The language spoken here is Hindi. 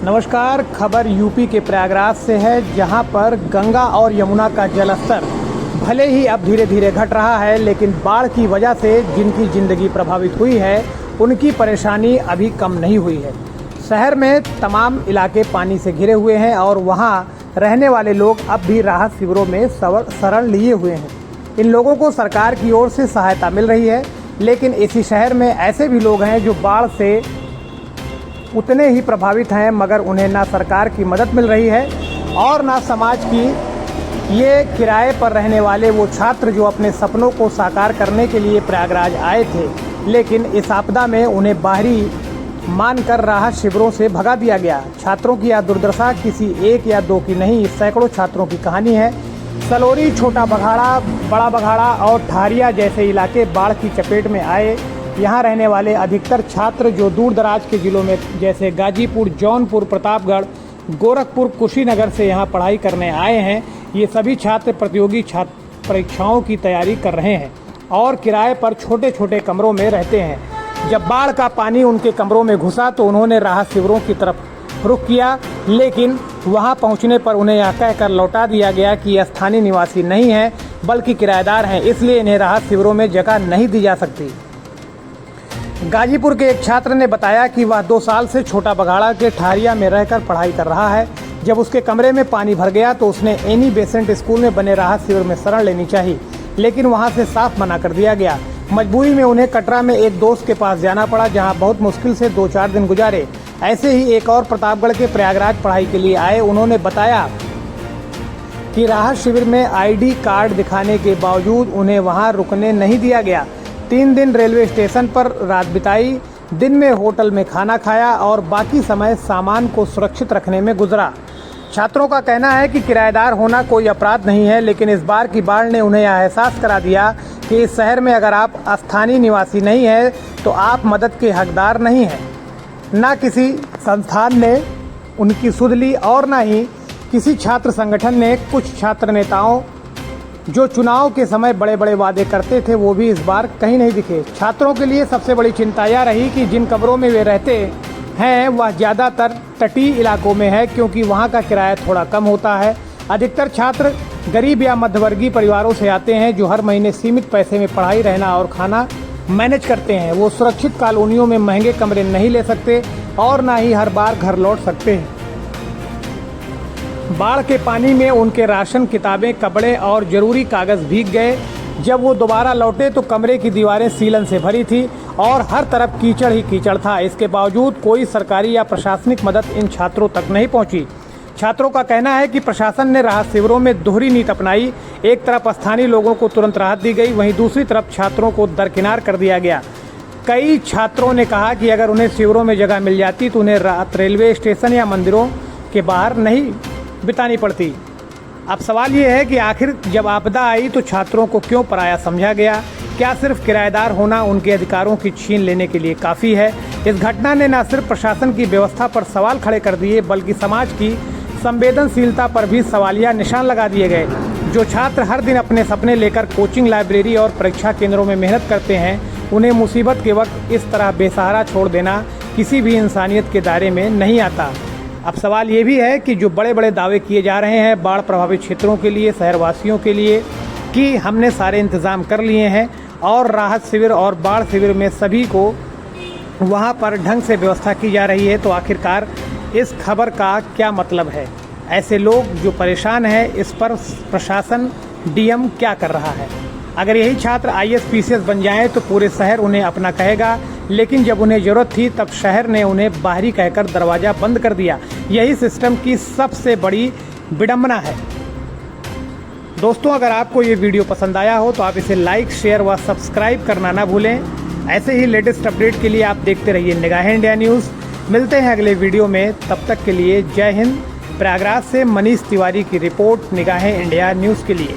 नमस्कार। खबर यूपी के प्रयागराज से है, जहां पर गंगा और यमुना का जलस्तर भले ही अब धीरे धीरे घट रहा है, लेकिन बाढ़ की वजह से जिनकी ज़िंदगी प्रभावित हुई है उनकी परेशानी अभी कम नहीं हुई है। शहर में तमाम इलाके पानी से घिरे हुए हैं और वहां रहने वाले लोग अब भी राहत शिविरों में शरण लिए हुए हैं। इन लोगों को सरकार की ओर से सहायता मिल रही है, लेकिन इसी शहर में ऐसे भी लोग हैं जो बाढ़ से उतने ही प्रभावित हैं, मगर उन्हें ना सरकार की मदद मिल रही है और ना समाज की। ये किराए पर रहने वाले वो छात्र जो अपने सपनों को साकार करने के लिए प्रयागराज आए थे, लेकिन इस आपदा में उन्हें बाहरी मानकर राहत शिविरों से भगा दिया गया। छात्रों की यह दुर्दशा किसी एक या दो की नहीं, सैकड़ों छात्रों की कहानी है। सलोरी, छोटा बघाड़ा, बड़ा बघाड़ा और ठारिया जैसे इलाके बाढ़ की चपेट में आए। यहाँ रहने वाले अधिकतर छात्र जो दूर दराज के ज़िलों में जैसे गाजीपुर, जौनपुर, प्रतापगढ़, गोरखपुर, कुशीनगर से यहाँ पढ़ाई करने आए हैं, ये सभी छात्र प्रतियोगी परीक्षाओं की तैयारी कर रहे हैं और किराए पर छोटे छोटे कमरों में रहते हैं। जब बाढ़ का पानी उनके कमरों में घुसा तो उन्होंने राहत शिविरों की तरफ रुख किया, लेकिन वहां पहुंचने पर उन्हें यह कहकर लौटा दिया गया कि ये स्थानीय निवासी नहीं हैं बल्कि किराएदार हैं, इसलिए इन्हें राहत शिविरों में जगह नहीं दी जा सकती। गाजीपुर के एक छात्र ने बताया कि वह 2 साल से छोटा बघाड़ा के ठारिया में रहकर पढ़ाई कर रहा है। जब उसके कमरे में पानी भर गया तो उसने एनी बेसेंट स्कूल में बने राहत शिविर में शरण लेनी चाहिए, लेकिन वहां से साफ मना कर दिया गया। मजबूरी में उन्हें कटरा में एक दोस्त के पास जाना पड़ा, जहां बहुत मुश्किल से 2-4 दिन गुजारे। ऐसे ही एक और प्रतापगढ़ के प्रयागराज पढ़ाई के लिए आए। उन्होंने बताया कि राहत शिविर में ID कार्ड दिखाने के बावजूद उन्हें वहां रुकने नहीं दिया गया। 3 दिन रेलवे स्टेशन पर रात बिताई, दिन में होटल में खाना खाया और बाकी समय सामान को सुरक्षित रखने में गुजरा। छात्रों का कहना है कि किराएदार होना कोई अपराध नहीं है, लेकिन इस बार की बाढ़ ने उन्हें यह एहसास करा दिया कि इस शहर में अगर आप स्थानीय निवासी नहीं हैं तो आप मदद के हकदार नहीं हैं। ना किसी संस्थान ने उनकी सुध ली और ना ही किसी छात्र संगठन ने। कुछ छात्र नेताओं जो चुनाव के समय बड़े बड़े वादे करते थे, वो भी इस बार कहीं नहीं दिखे। छात्रों के लिए सबसे बड़ी चिंता यह रही कि जिन कमरों में वे रहते हैं वह ज़्यादातर तटीय इलाकों में है, क्योंकि वहां का किराया थोड़ा कम होता है। अधिकतर छात्र गरीब या मध्यवर्गीय परिवारों से आते हैं जो हर महीने सीमित पैसे में पढ़ाई, रहना और खाना मैनेज करते हैं। वो सुरक्षित कॉलोनियों में महंगे कमरे नहीं ले सकते और ना ही हर बार घर लौट सकते हैं। बाढ़ के पानी में उनके राशन, किताबें, कपड़े और ज़रूरी कागज़ भीग गए। जब वो दोबारा लौटे तो कमरे की दीवारें सीलन से भरी थी और हर तरफ कीचड़ ही कीचड़ था। इसके बावजूद कोई सरकारी या प्रशासनिक मदद इन छात्रों तक नहीं पहुंची। छात्रों का कहना है कि प्रशासन ने राहत शिविरों में दोहरी नीति अपनाई। एक तरफ स्थानीय लोगों को तुरंत राहत दी गई, वहीं दूसरी तरफ छात्रों को दरकिनार कर दिया गया। कई छात्रों ने कहा कि अगर उन्हें शिविरों में जगह मिल जाती तो उन्हें रात रेलवे स्टेशन या मंदिरों के बाहर नहीं बितानी पड़ती। अब सवाल ये है कि आखिर जब आपदा आई तो छात्रों को क्यों पराया समझा गया? क्या सिर्फ किराएदार होना उनके अधिकारों की छीन लेने के लिए काफ़ी है? इस घटना ने न सिर्फ प्रशासन की व्यवस्था पर सवाल खड़े कर दिए, बल्कि समाज की संवेदनशीलता पर भी सवालिया निशान लगा दिए गए। जो छात्र हर दिन अपने सपने लेकर कोचिंग, लाइब्रेरी और परीक्षा केंद्रों में मेहनत करते हैं, उन्हें मुसीबत के वक्त इस तरह बेसहारा छोड़ देना किसी भी इंसानियत के दायरे में नहीं आता। अब सवाल ये भी है कि जो बड़े बड़े दावे किए जा रहे हैं बाढ़ प्रभावित क्षेत्रों के लिए, शहरवासियों के लिए, कि हमने सारे इंतज़ाम कर लिए हैं और राहत शिविर और बाढ़ शिविर में सभी को वहां पर ढंग से व्यवस्था की जा रही है, तो आखिरकार इस खबर का क्या मतलब है? ऐसे लोग जो परेशान हैं, इस पर प्रशासन, DM क्या कर रहा है? अगर यही छात्र IAS PCS बन जाएं तो पूरे शहर उन्हें अपना कहेगा, लेकिन जब उन्हें ज़रूरत थी तब शहर ने उन्हें बाहरी कहकर दरवाज़ा बंद कर दिया। यही सिस्टम की सबसे बड़ी विडंबना है। दोस्तों, अगर आपको ये वीडियो पसंद आया हो तो आप इसे लाइक, शेयर व सब्सक्राइब करना ना भूलें। ऐसे ही लेटेस्ट अपडेट के लिए आप देखते रहिए निगाहें इंडिया न्यूज़। मिलते हैं अगले वीडियो में, तब तक के लिए जय हिंद। प्रयागराज से मनीष तिवारी की रिपोर्ट, निगाहें इंडिया न्यूज़ के लिए।